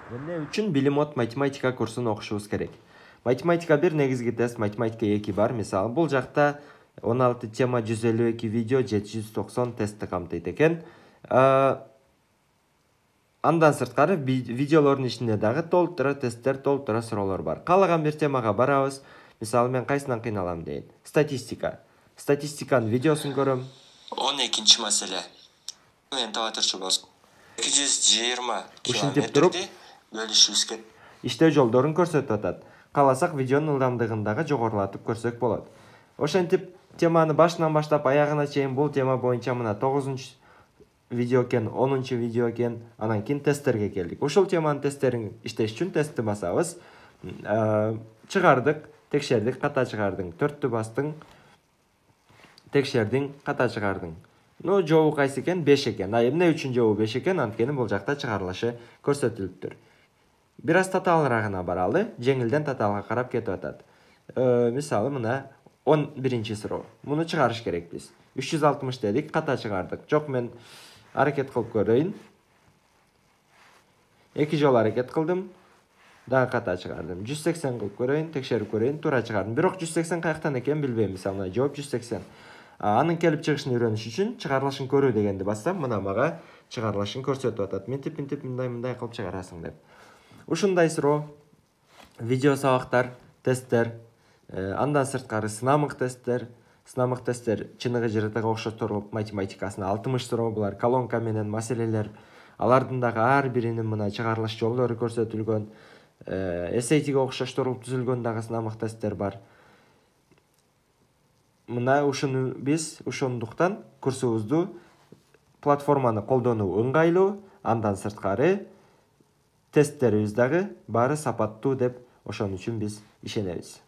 Эмне үчүн билим от математика курсун окушубуз керек? Математика 1 негизги тест, математика 2 бар. Мисалы, бул жакта 16 тема, 152 видео, 790 тестти камтыйт экен. Андан сырткары видеолордун ичинде дагы толтура тесттер, толтура суроолор бар. Каалаган бир темага барабыз. Мисалы, мен кайсынан кыйналам дейин. Статистика. Статистиканын видеосун көрөм. 12 маселе. Мен табатырчы болсун. 220 Ушинтип туруп бөлүшүбүз керек. иштөө жолдорун көрсөтүп атат. Кааласак видеонун ылдамдыгын дагы жогорулатып көрсөк болот. Ошентип теманы башынан баштап аягына чейин бул тема боюнча мына 9-нчу видео экен, 10-нчу видео экен, анан кийин тесттерге келдик. Ушул теманын тесттерин иштеш үчүн тестти басабыз. Чыгардык, текшердик, ката чыгардың. 4-тү бастың, текшердиң, ката чыгардың. Ну, жообу кайсы экен? 5 экен. Эмне үчүн жообу 5 экен? Анткени бул жакта чыгарылышы көрсөтүлүптүр. Бир аз татаалыраагына баралы, жеңилден татаалга карап кетип атат. Мисалы, мына 11-нчи суроо. Муну чыгарыш керек биз. 360 дедик, ката чыгардык. Жок, мен аракет кылып көрөйүн. 2 жолу аракет кылдым. Дагы ката чыгардым. 180 кылып көрөйүн, текшерип көрөйүн, туура чыгардым. Бирок 180 каяктан экен билбейм. Мисалы, мына жооп 180. Анын келип чыгышын үйрөнүш үчүн чыгарылышын көрүү дегенди бассам, мына мага чыгарылышын көрсөтүп атат. Минтип мындай кылып чыгарасың деп. Ушундай суроо, видео сабактар, тесттер, андан сырткары сынамык тесттер. Сынамык тесттер чыныгы жыртыга окшоштурулуп математикасына 60 суроо, булар колонка менен маселелер. Алардын дагы ар биринин мына чыгарылыш жолдору көрсөтүлгөн. SAT'ге окшоштурулуп түзүлгөн дагы сынамык тесттер бар. Мына ушуну биз ошондуктан курсубузду платформаны колдонуу ыңгайлуу, андан сырткары тесттерибиз дагы баары сапаттуу деп ошон үчүн биз ишенебиз.